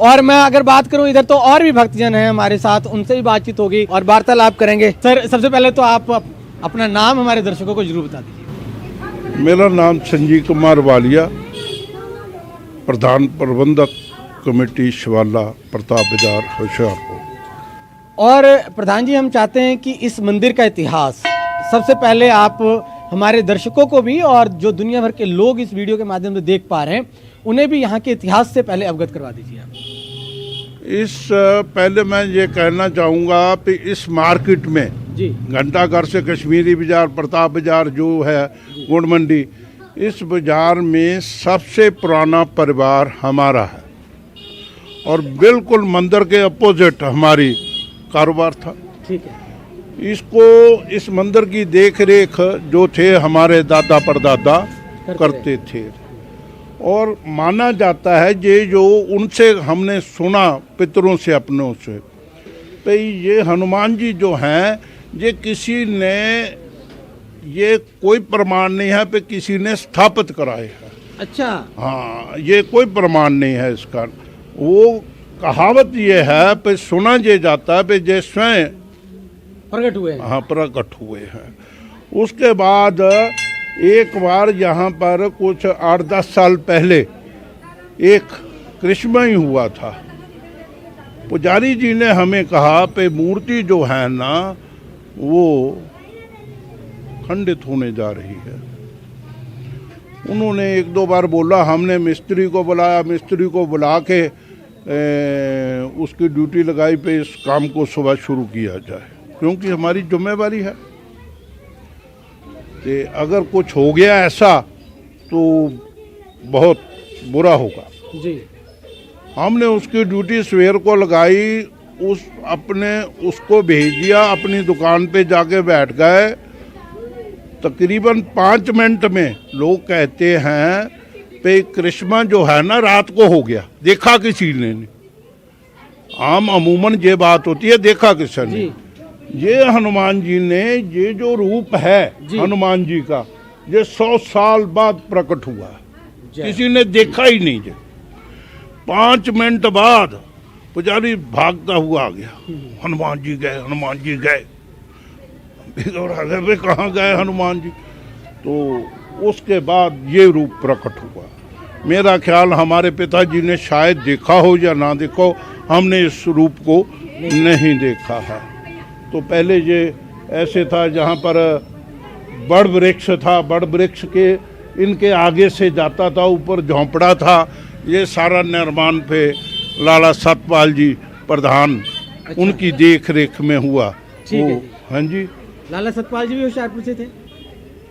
और मैं अगर बात करूं इधर तो और भी भक्तजन हैं हमारे साथ, उनसे भी बातचीत होगी और वार्तालाप करेंगे। सर सबसे पहले तो आप अपना नाम हमारे दर्शकों को जरूर बता दीजिए। मेरा नाम संजीव कुमार वालिया, प्रधान प्रबंधक कमेटी शिवाला प्रताप बाजार होशियारपुर। और प्रधान जी हम चाहते हैं कि इस मंदिर का इतिहास सबसे पहले आप हमारे दर्शकों को भी और जो दुनिया भर के लोग इस वीडियो के माध्यम से देख पा रहे हैं उन्हें भी यहाँ के इतिहास से पहले अवगत करवा दीजिए आप। पहले मैं ये कहना चाहूँगा कि इस मार्केट में जी घंटाघर से कश्मीरी बाजार, प्रताप बाजार जो है गुड़ मंडी, इस बाजार में सबसे पुराना परिवार हमारा है और बिल्कुल मंदिर के अपोजिट हमारी कारोबार था। ठीक है। इस मंदिर की देख रेख जो थे हमारे दादा परदादा करते थे और माना जाता है ये जो उनसे हमने सुना पितरों से अपनों से, तो ये हनुमान जी जो हैं ये किसी ने, ये कोई प्रमाण नहीं है पे किसी ने स्थापित कराए हैं। अच्छा। हाँ, ये कोई प्रमाण नहीं है इसका। वो कहावत ये है पे सुना ये जाता है पे ये स्वयं प्रकट हुए हैं। हाँ, प्रकट हुए हैं। उसके बाद एक बार यहाँ पर कुछ 8-10 साल पहले एक कृष्णमय हुआ था। पुजारी जी ने हमें कहा पे मूर्ति जो है ना वो खंडित होने जा रही है। उन्होंने 1-2 बार बोला, हमने मिस्त्री को बुलाया, मिस्त्री को बुला के उसकी ड्यूटी लगाई पे इस काम को सुबह शुरू किया जाए, क्योंकि हमारी जिम्मेवारी है कि अगर कुछ हो गया ऐसा तो बहुत बुरा होगा जी। हमने उसकी ड्यूटी सवेर को लगाई, उसको भेज दिया, अपनी दुकान पे जाके बैठ गए। तकरीबन 5 मिनट में लोग कहते हैं पे कृष्णा जो है ना रात को हो गया, देखा किसी ने नहीं। आम अमूमन ये बात होती है देखा किसी ने। ये हनुमान जी ने ये जो रूप है हनुमान जी का, ये 100 साल बाद प्रकट हुआ, किसी ने देखा ही नहीं। 5 मिनट बाद पुजारी भागता हुआ आ गया, हनुमान जी गए, हनुमान जी गए। कहाँ गए हनुमान जी? तो उसके बाद ये रूप प्रकट हुआ। मेरा ख्याल हमारे पिताजी ने शायद देखा हो या ना देखा हो, हमने इस रूप को नहीं देखा है। तो पहले ये ऐसे था, जहाँ पर बड़ वृक्ष था, बड़ वृक्ष के इनके आगे से जाता था, ऊपर झोंपड़ा था। ये सारा निर्माण पे लाला सतपाल जी प्रधान, अच्छा। उनकी देख रेख में हुआ। ठीक है। हाँ जी। लाला सतपाल जी भी होशियारपुर से थे?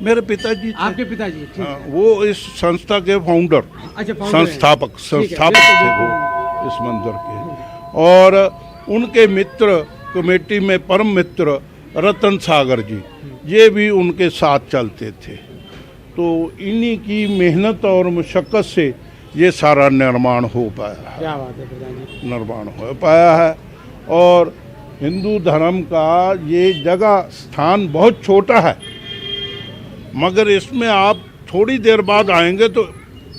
मेरे पिताजी थे। आपके पिताजी? ठीक है। वो इस संस्था के फाउंडर, अच्छा, संस्थापक थे वो इस मंदिर के। और उनके मित्र कमेटी में परम मित्र रतन सागर जी, ये भी उनके साथ चलते थे। तो इन्हीं की मेहनत और मुशक्कत से ये सारा निर्माण हो पाया है। क्या बात है प्रधान जी। निर्माण हो पाया है। और हिंदू धर्म का ये जगह स्थान बहुत छोटा है, मगर इसमें आप थोड़ी देर बाद आएंगे तो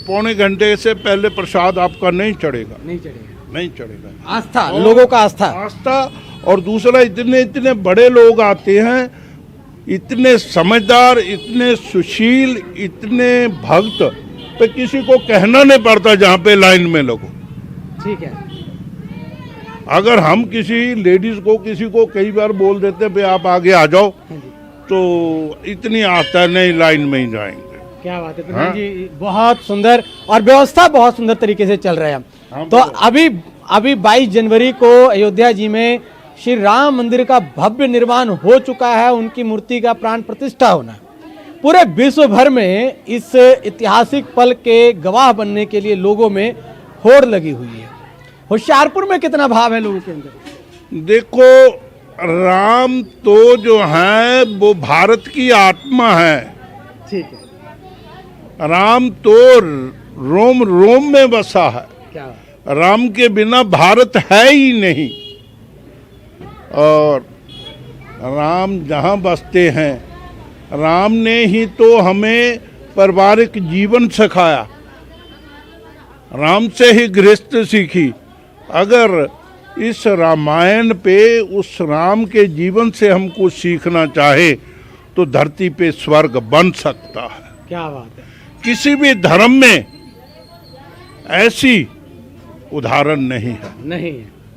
पौने घंटे से पहले प्रसाद आपका नहीं चढ़ेगा। नहीं चढ़ेगा। आस्था, लोगों का आस्था। और दूसरा इतने बड़े लोग आते हैं, इतने समझदार, इतने सुशील, इतने भक्त, तो किसी को कहना नहीं पड़ता जहाँ पे लाइन में लगो। ठीक है। अगर हम किसी लेडीज को, किसी को कई बार बोल देते हैं आप आगे आ जाओ, तो इतनी आस्था नहीं, लाइन में ही जाएंगे। क्या बात है प्रधान जी, बहुत सुंदर और व्यवस्था बहुत सुंदर तरीके से चल रहा है। तो अभी 22 जनवरी को अयोध्या जी में श्री राम मंदिर का भव्य निर्माण हो चुका है, उनकी मूर्ति का प्राण प्रतिष्ठा होना है। पूरे विश्व भर में इस ऐतिहासिक पल के गवाह बनने के लिए लोगों में होड़ लगी हुई है। होशियारपुर में कितना भाव है लोगों के अंदर? देखो, राम तो जो है वो भारत की आत्मा है। ठीक है। राम तो रोम रोम में बसा है। क्या? राम के बिना भारत है ही नहीं। और राम जहाँ बसते हैं, राम ने ही तो हमें पारिवारिक जीवन सिखाया, राम से ही गृहस्थ सीखी अगर इस रामायण पे उस राम के जीवन से हम कुछ सीखना चाहे तो धरती पे स्वर्ग बन सकता है। क्या बात है। किसी भी धर्म में ऐसी उदाहरण नहीं है,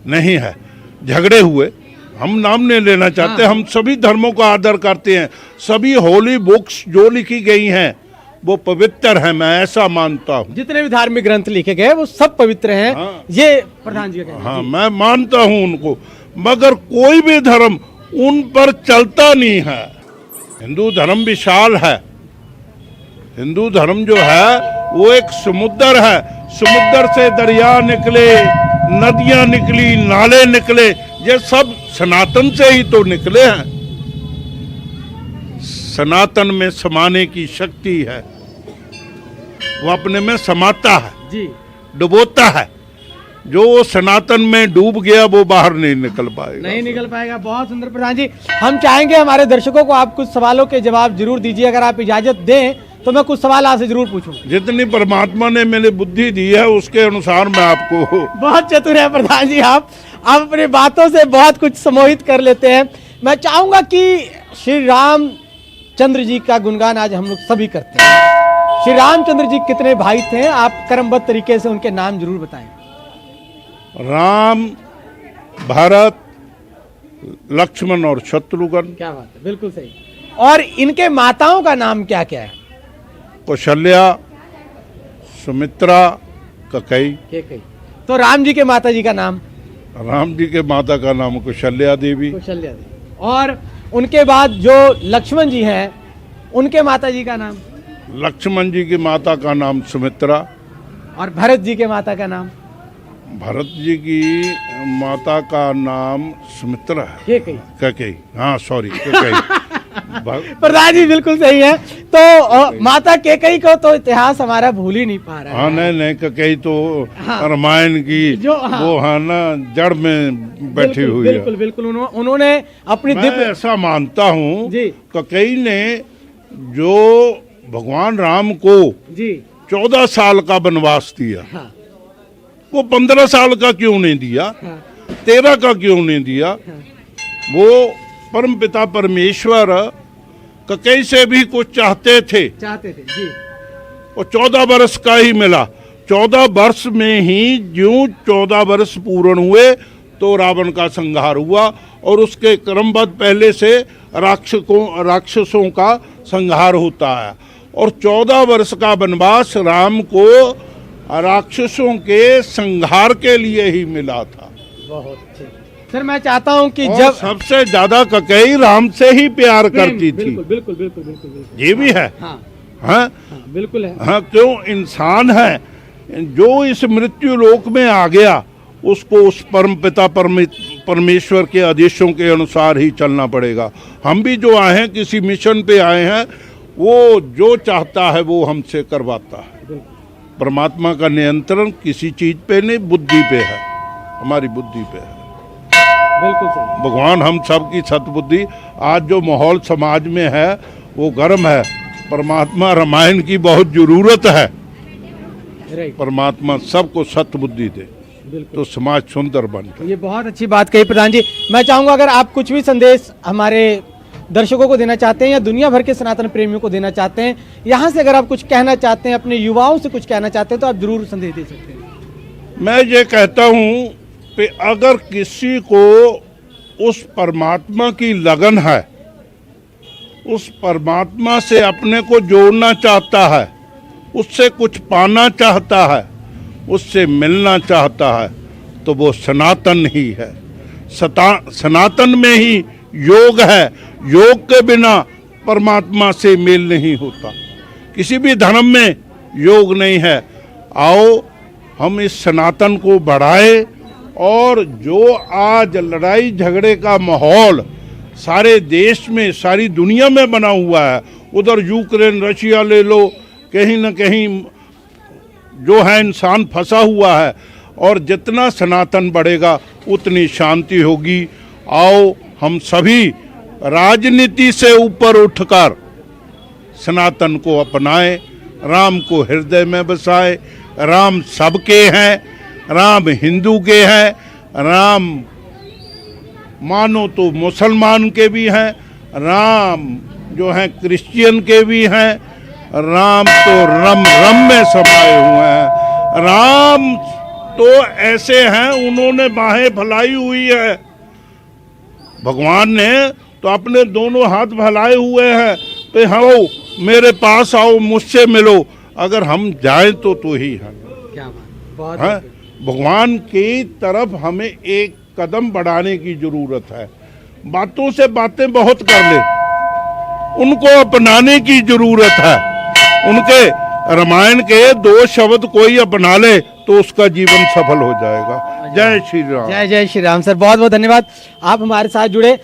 नहीं है। झगड़े हुए, हम नाम नहीं लेना चाहते, हम सभी धर्मों का आदर करते हैं। सभी होली बुक्स जो लिखी गई हैं वो पवित्र है, मैं ऐसा मानता हूँ। जितने भी धार्मिक ग्रंथ लिखे गए वो सब पवित्र हैं। हाँ। ये प्रधान जी का कहना है। हाँ, मैं मानता हूँ उनको, मगर कोई भी धर्म उन पर चलता नहीं है। हिंदू धर्म विशाल है। हिंदू धर्म जो है वो एक समुद्र है। समुद्र से दरिया निकले, नदियां निकली, नाले निकले, ये सब सनातन से ही तो निकले हैं। सनातन में समाने की शक्ति है, वो अपने में समाता है जी, डुबोता है। जो सनातन में डूब गया वो बाहर नहीं निकल पाएगा, नहीं निकल पाएगा। बहुत सुंदर प्रधान जी। हम चाहेंगे हमारे दर्शकों को आप कुछ सवालों के जवाब जरूर दीजिए। अगर आप इजाजत दें तो मैं कुछ सवाल आपसे जरूर पूछूं। जितनी परमात्मा ने मेरी बुद्धि दी है उसके अनुसार मैं आपको। बहुत चतुर है प्रधान जी आप अपनी बातों से बहुत कुछ सम्मोहित कर लेते हैं। मैं चाहूंगा कि श्री रामचंद्र जी का गुणगान आज हम लोग सभी करते हैं। श्री रामचंद्र जी कितने भाई थे, आप क्रमबद्ध तरीके से उनके नाम जरूर बताएं। राम, भरत, लक्ष्मण और शत्रुघ्न। क्या बात है, बिल्कुल सही। और इनके माताओं का नाम क्या क्या है? कौशल्या, सुमित्रा, कैकेयी। तो राम जी के माता जी का नाम? राम जी के माता का नाम कौशल्या देवी। कौशल्या देवी। और उनके बाद जो लक्ष्मण जी हैं उनके माता जी का नाम? लक्ष्मण जी की माता का नाम सुमित्रा। और भरत जी के माता का नाम? भरत जी की माता का नाम सुमित्रा है। कैकेयी। हाँ सॉरी, कैकेयी। प्रधान जी बिल्कुल सही है। तो माता कैकेयी को तो इतिहास हमारा भूल ही नहीं पा रहा है। हाँ, नहीं, कैकेयी तो रामायण की जो वो है ना जड़ में बैठी हुई है। बिल्कुल बिल्कुल। उन्होंने अपनी मैं ऐसा मानता हूँ कैकेयी ने जो भगवान राम को 14 साल का वनवास दिया, वो 15 साल का क्यों नहीं दिया, 13 का क्यों नहीं दिया? वो परम पिता परमेश्वर कैकेयी से भी कुछ चाहते थे जी। और 14 वर्ष का ही मिला। 14 वर्ष में ही ज्यों 14 वर्ष पूर्ण हुए तो रावण का संहार हुआ और उसके क्रमबद्ध पहले से राक्षसों का संहार होता है। और 14 वर्ष का वनवास राम को राक्षसों के संहार के लिए ही मिला था। बहुत अच्छे। सर मैं चाहता हूं कि और जब सबसे ज्यादा कैकेयी राम से ही प्यार करती थी। बिल्कुल बिल्कुल बिल्कुल ये भी है। हाँ, हाँ, बिल्कुल है। हाँ, क्यों इंसान है जो इस मृत्यु लोक में आ गया उसको उस परम पिता परमेश्वर के आदेशों के अनुसार ही चलना पड़ेगा। हम भी जो आए हैं किसी मिशन पे आए हैं, वो जो चाहता है वो हमसे करवाता है। परमात्मा का नियंत्रण किसी चीज पे नहीं, बुद्धि पे है, हमारी बुद्धि पे है। बिल्कुल सही। भगवान हम सब की सतबुद्धि। आज जो माहौल समाज में है वो गर्म है। परमात्मा रामायण की बहुत जरूरत है। परमात्मा सबको सतबुद्धि दे तो समाज सुंदर बन जाए। ये बहुत अच्छी बात कही प्रधान जी। मैं चाहूंगा अगर आप कुछ भी संदेश हमारे दर्शकों को देना चाहते हैं या दुनिया भर के सनातन प्रेमियों को देना चाहते हैं, यहाँ से अगर आप कुछ कहना चाहते हैं, अपने युवाओं से कुछ कहना चाहते हैं तो आप जरूर संदेश दे सकते हैं। मैं ये कहता हूँ कि अगर किसी को उस परमात्मा की लगन है, उस परमात्मा से अपने को जोड़ना चाहता है, उससे कुछ पाना चाहता है, उससे मिलना चाहता है, तो वो सनातन ही है। सनातन में ही योग है। योग के बिना परमात्मा से मेल नहीं होता। किसी भी धर्म में योग नहीं है। आओ हम इस सनातन को बढ़ाए। और जो आज लड़ाई झगड़े का माहौल सारे देश में, सारी दुनिया में बना हुआ है, उधर यूक्रेन, रशिया ले लो, कहीं न कहीं जो है इंसान फंसा हुआ है। और जितना सनातन बढ़ेगा उतनी शांति होगी। आओ हम सभी राजनीति से ऊपर उठकर सनातन को अपनाएं, राम को हृदय में बसाएं। राम सबके हैं, राम हिंदू के हैं, राम मानो तो मुसलमान के भी हैं, राम जो हैं क्रिश्चियन के भी हैं, राम तो रम रम में समाये हुए हैं। राम तो ऐसे हैं, उन्होंने बाहें फैलाई हुई है, भगवान ने तो अपने दोनों हाथ फैलाए हुए हैं कि आओ मेरे पास आओ, मुझसे मिलो। अगर हम जाएं तो ही है, क्या बात, बहुत हाँ? भगवान की तरफ हमें एक कदम बढ़ाने की जरूरत है। बातों से बातें बहुत कर ले, उनको अपनाने की जरूरत है। उनके रामायण के 2 शब्द कोई अपना ले तो उसका जीवन सफल हो जाएगा। जय श्री राम। जय जय श्री राम। सर बहुत बहुत धन्यवाद, आप हमारे साथ जुड़े।